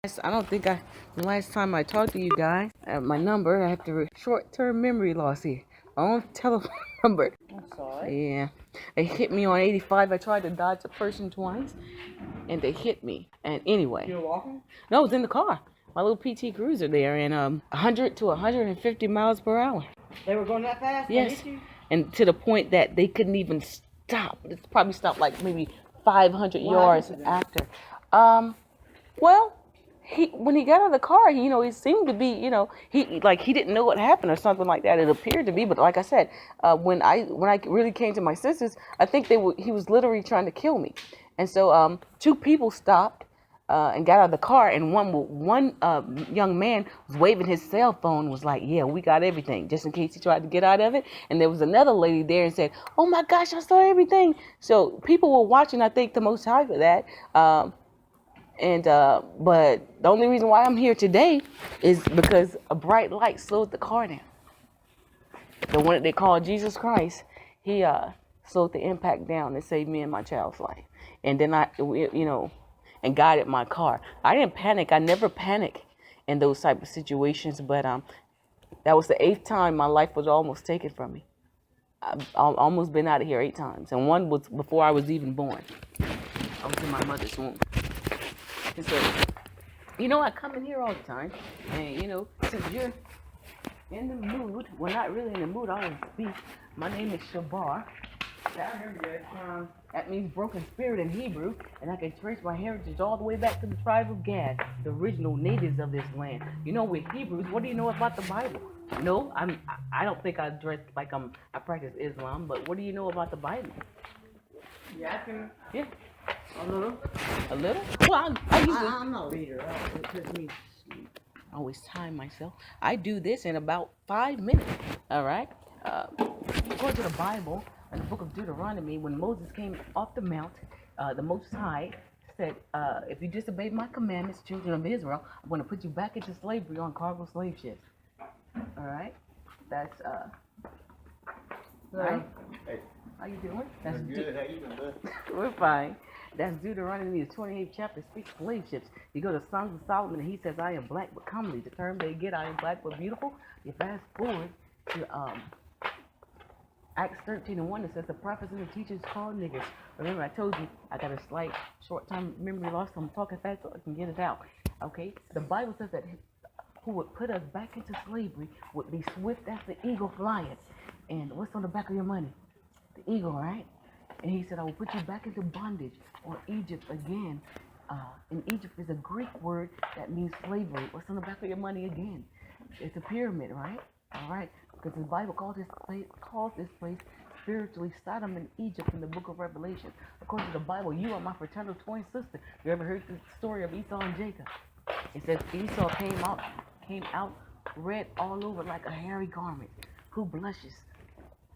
I don't think the last time I talked to you guys, my number, I have to short-term memory loss here. My own telephone number. I'm sorry. Yeah. They hit me on 85. I tried to dodge a person twice, and they hit me. And anyway. You were walking? No, I was in the car. My little PT Cruiser there, and 100 to 150 miles per hour. They were going that fast? Yes. And to the point that they couldn't even stop. It's probably stopped like maybe 500 yards after. Well, when he got out of the car, he seemed to be, he didn't know what happened or something like that. It appeared to be, but like I said, when I really came to my senses, I think he was literally trying to kill me. And so two people stopped and got out of the car, and one young man was waving his cell phone, was like, "Yeah, we got everything," just in case he tried to get out of it. And there was another lady there and said, "Oh my gosh, I saw everything." So people were watching, I think, the Most High for that. But the only reason why I'm here today is because a bright light slowed the car down. The one that they call Jesus Christ, he slowed the impact down and saved me and my child's life. And then and guided my car. I didn't panic. I never panic in those type of situations. But that was the 8th time my life was almost taken from me. I've almost been out of here 8 times, and one was before I was even born. I was in my mother's womb. And so, I come in here all the time, and, since you're in the mood, well, not really in the mood, I always speak. My name is Shabar. That means broken spirit in Hebrew, and I can trace my heritage all the way back to the tribe of Gad, the original natives of this land. We're Hebrews. What do you know about the Bible? No, I don't think I dress like I practice Islam, but what do you know about the Bible? Yeah, I can. Yeah. A little. A little? Well, I'm not a reader. It just means I always time myself. I do this in about 5 minutes. All right. According to the Bible, in the book of Deuteronomy, when Moses came off the mount, the Most High said, "If you disobey my commandments, children of Israel, I'm going to put you back into slavery on cargo slave ships." All right. That's right. Hey, How you doing? That's good. How you doing? We're fine. That's Deuteronomy, the 28th chapter, speaks slave ships. You go to Songs of Solomon, and he says, "I am black but comely." The term they get, "I am black but beautiful." You fast forward to Acts 13:1, it says, "The prophets and the teachers called niggers." Remember, I told you I got a slight short-time memory loss, so I'm talking fast so I can get it out. Okay? The Bible says that who would put us back into slavery would be swift as the eagle flying. And what's on the back of your money? The eagle, right? And he said, "I will put you back into bondage," or Egypt again. In Egypt is a Greek word that means slavery. What's on the back of your money again? It's a pyramid, right? All right. Because the Bible calls this place spiritually Sodom and Egypt in the book of Revelation. According to the Bible, you are my fraternal twin sister. You ever heard the story of Esau and Jacob? It says Esau came out red all over like a hairy garment. Who blushes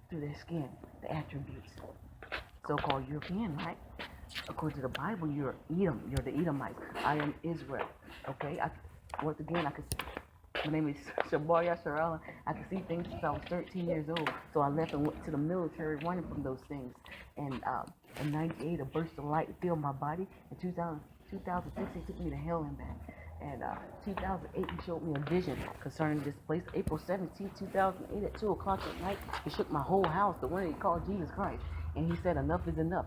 through their skin? The attributes. So-called European, right? According to the Bible, you're Edom. You're the Edomite. I am Israel. Okay? Once again, my name is Shabar Yasharala. I could see things since I was 13 years old. So I left and went to the military running from those things. And in 98, a burst of light filled my body. In 2006, he took me to hell and back. And 2008, he showed me a vision concerning this place. April 17, 2008 at 2 o'clock at night, he shook my whole house, the one he called Jesus Christ. And he said, "Enough is enough."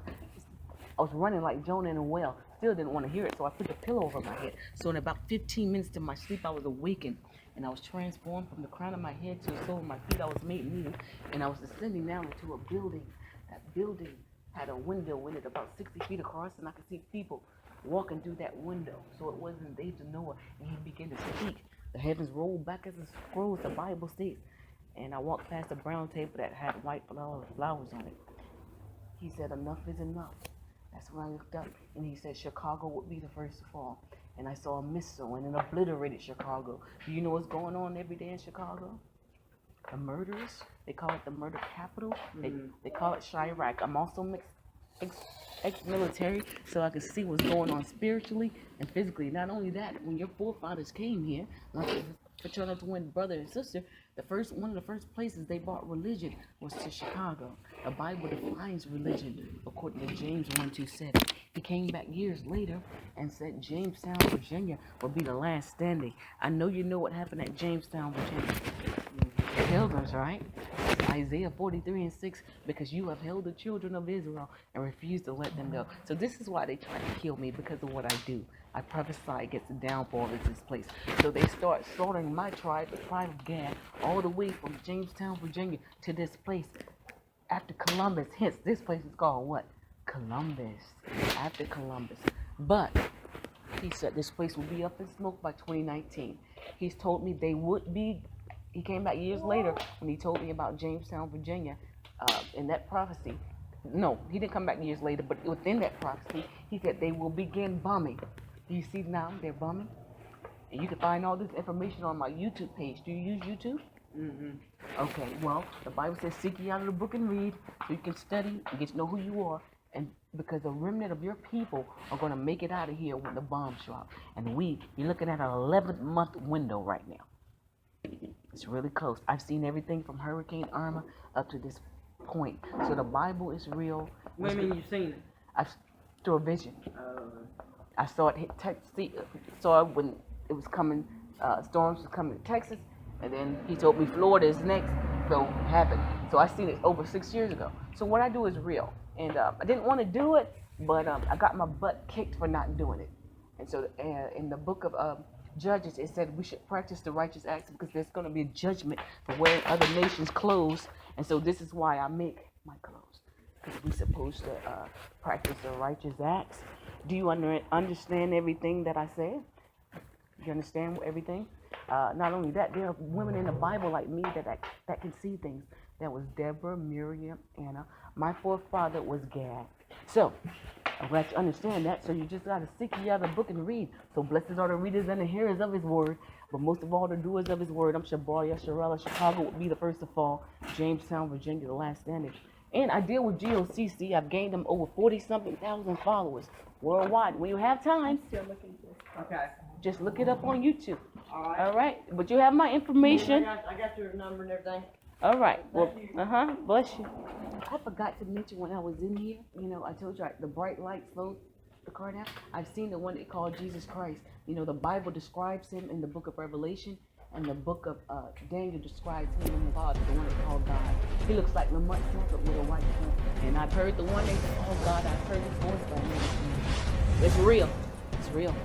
I was running like Jonah in a well. Still didn't want to hear it, so I put the pillow over my head. So in about 15 minutes to my sleep, I was awakened. And I was transformed from the crown of my head to the sole of my feet. I was made new. And I was descending down into a building. That building had a window in it about 60 feet across, and I could see people walking through that window. So it wasn't the days of Noah. And he began to speak. The heavens rolled back as a scroll, as the Bible states. And I walked past a brown table that had white flowers on it. He said, "Enough is enough." That's when I looked up, and he said Chicago would be the first to fall. And I saw a missile and it obliterated Chicago. Do you know what's going on every day in Chicago? The murders. They call it the murder capital. They call it Chirac. I'm also ex-military, so I can see what's going on spiritually and physically. Not only that, when your forefathers came here, fraternal twin brother and sister, one of the first places they brought religion was to Chicago. The Bible defines religion according to James 1:27. He came back years later and said Jamestown, Virginia would be the last standing. I know you know what happened at Jamestown, Virginia. The Pilgrims, right? Isaiah 43:6, because you have held the children of Israel and refused to let them go. So this is why they try to kill me, because of what I do. I prophesy against the downfall of this place. So they start slaughtering my tribe, the tribe of Gad, all the way from Jamestown, Virginia, to this place after Columbus. Hence, this place is called what? Columbus. After Columbus. But he said this place will be up in smoke by 2019. He's told me they would be. He came back years later when he told me about Jamestown, Virginia, in that prophecy. No, he didn't come back years later, but within that prophecy, he said they will begin bombing. Do you see now they're bombing? And you can find all this information on my YouTube page. Do you use YouTube? Mm-hmm. Okay, well, the Bible says seek ye out of the book and read so you can study and get to know who you are. And because the remnant of your people are going to make it out of here when the bombs drop. And you're looking at an 11-month window right now. It's really close. I've seen everything from Hurricane Irma up to this point. So the Bible is real. When you seen it? Through a vision. I saw it saw it when it was coming, storms was coming to Texas, and then he told me Florida is next, so it happened. So I seen it over 6 years ago. So what I do is real, and I didn't want to do it, but I got my butt kicked for not doing it. And so in the book of Judges, it said we should practice the righteous acts because there's going to be a judgment for wearing other nations' clothes, and so this is why I make my clothes, because we're supposed to practice the righteous acts. Do you understand everything that I said? You understand everything? Not only that, there are women in the Bible like me that can see things. That was Deborah, Miriam, Anna. My forefather was Gad. So, I'm glad you understand that. So you just got to seek ye out of the book and read. So blessed are the readers and the hearers of his word. But most of all, the doers of his word. I'm Shabar Yasharella. Chicago would be the first to fall. Jamestown, Virginia, the last standing. And I deal with GOCC. I've gained them over 40-something thousand followers worldwide. When you have time, Still looking for. Okay. just look it up on YouTube. All right. All right? But you have my information. I got your number and everything. All right. Well, Thank you. bless you. I forgot to mention when I was in here, I told you the bright light slowed the car down. I've seen the one they call Jesus Christ. The Bible describes him in the book of Revelation, and the book of Daniel describes him in the Father, the one they call God. He looks like Lamont Sanford with a white coat. And I've heard the one they call God. I've heard his voice, but I've never seen him. It's real. It's real.